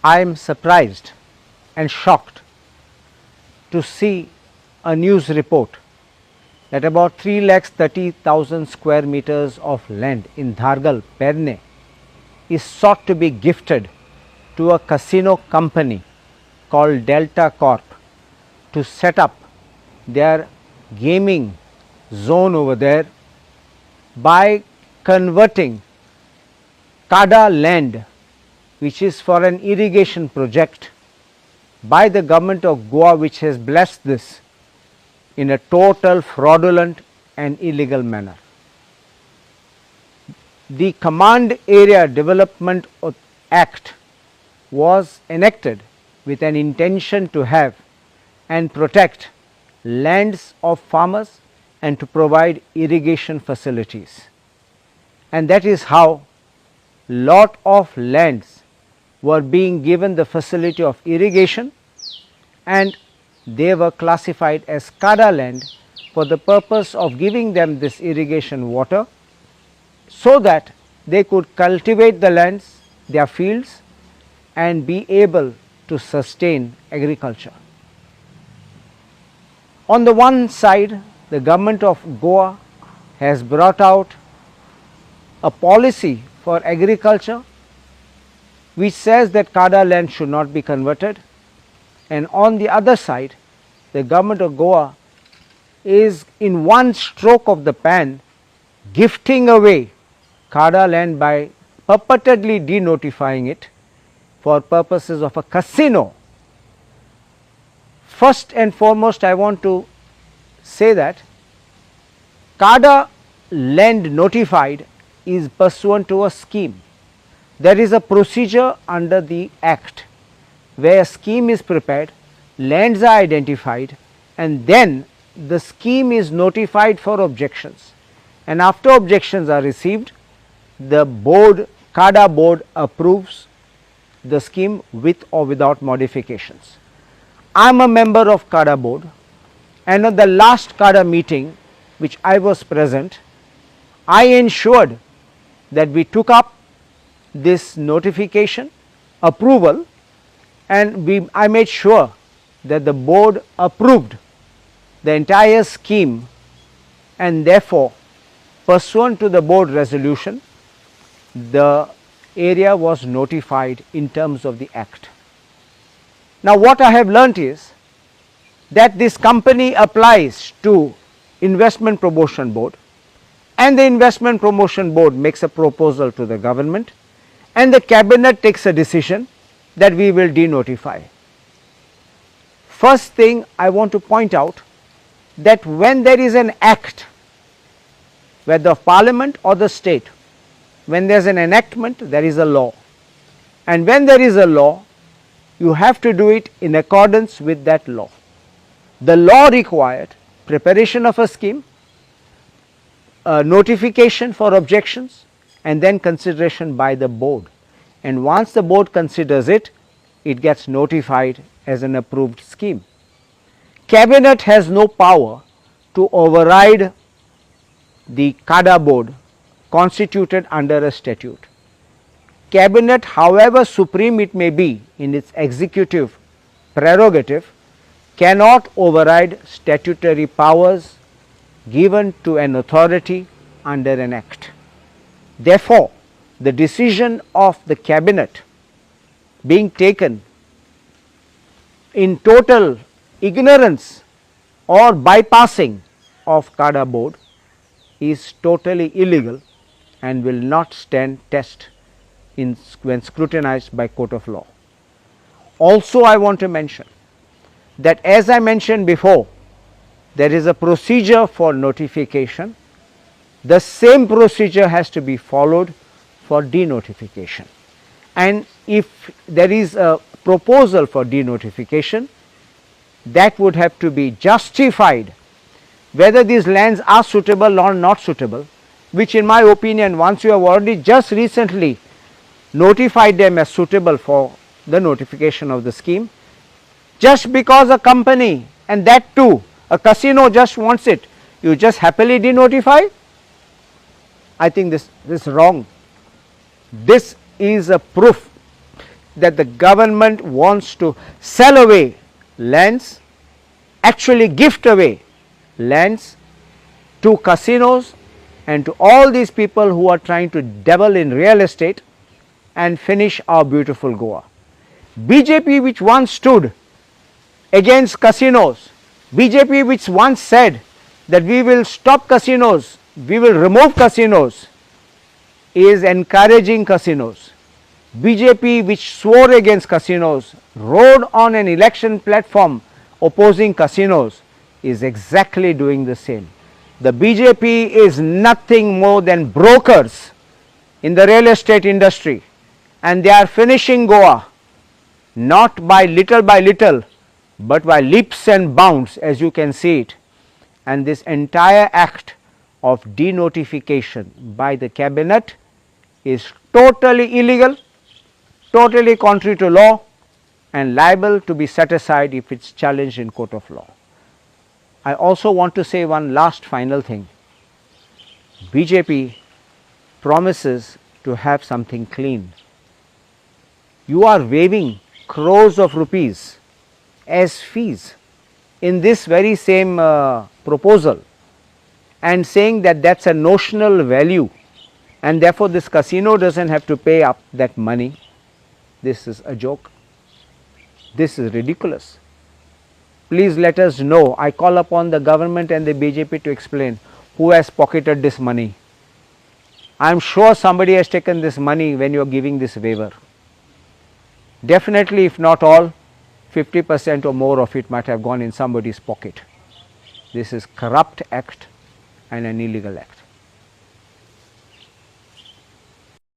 I am surprised and shocked to see a news report that about 3,30,000 square meters of land in Dhargal, Perne is sought to be gifted to a casino company called Delta Corp to set up their gaming zone over there by converting CADA land, which is for an irrigation project by the government of Goa, which has blessed this in a total fraudulent and illegal manner. The Command Area Development Act was enacted with an intention to have and protect lands of farmers and to provide irrigation facilities, and that is how lot of lands were being given the facility of irrigation, and they were classified as CADA land for the purpose of giving them this irrigation water, so that they could cultivate the lands, their fields, and be able to sustain agriculture. On the one side, the government of Goa has brought out a policy for agriculture which says that CADA land should not be converted, and on the other side the government of Goa is in one stroke of the pen gifting away CADA land by purportedly denotifying it for purposes of a casino. First and foremost, I want to say that CADA land notified is pursuant to a scheme. There is a procedure under the Act where a scheme is prepared, lands are identified, and then the scheme is notified for objections, and after objections are received, the board, CADA board, approves the scheme with or without modifications. I am a member of CADA board, and at the last CADA meeting which I was present, I ensured that we took up this notification approval, and I made sure that the board approved the entire scheme, and therefore pursuant to the board resolution the area was notified in terms of the Act. Now, what I have learnt is that this company applies to Investment Promotion Board, and the Investment Promotion Board makes a proposal to the government, and the cabinet takes a decision that we will denotify. First thing I want to point out that when there is an act, whether of parliament or the state, when there is an enactment, there is a law, and when there is a law, you have to do it in accordance with that law. The law required preparation of a scheme, notification for objections, and then consideration by the board, and once the board considers it, it gets notified as an approved scheme. Cabinet has no power to override the CADA board constituted under a statute. Cabinet, however supreme it may be in its executive prerogative, cannot override statutory powers given to an authority under an act. Therefore, the decision of the cabinet being taken in total ignorance or bypassing of CADA board is totally illegal and will not stand test when scrutinized by court of law. Also, I want to mention that, as I mentioned before, there is a procedure for notification. The same procedure has to be followed for denotification, and if there is a proposal for denotification, that would have to be justified whether these lands are suitable or not suitable, which in my opinion, once you have already just recently notified them as suitable for the notification of the scheme, just because a company, and that too a casino, just wants it, you just happily denotify? I think this is wrong. This is a proof that the government wants to sell away lands, actually gift away lands to casinos and to all these people who are trying to dabble in real estate and finish our beautiful Goa. BJP, which once stood against casinos, BJP which once said that we will stop casinos, we will remove casinos, is encouraging casinos. BJP, which swore against casinos, rode on an election platform opposing casinos, is exactly doing the same. The BJP is nothing more than brokers in the real estate industry, and they are finishing Goa not by little, but by leaps and bounds, as you can see it. And this entire act of denotification by the cabinet is totally illegal, totally contrary to law, and liable to be set aside if it is challenged in court of law. I also want to say one last final thing. BJP promises to have something clean. You are waiving crores of rupees as fees in this very same proposal and saying that that is a notional value, and therefore this casino does not have to pay up that money. This is a joke. This is ridiculous. Please let us know. I call upon the government and the BJP to explain who has pocketed this money. I am sure somebody has taken this money when you are giving this waiver. Definitely, if not all, 50% or more of it might have gone in somebody's pocket. This is corrupt act and an illegal act.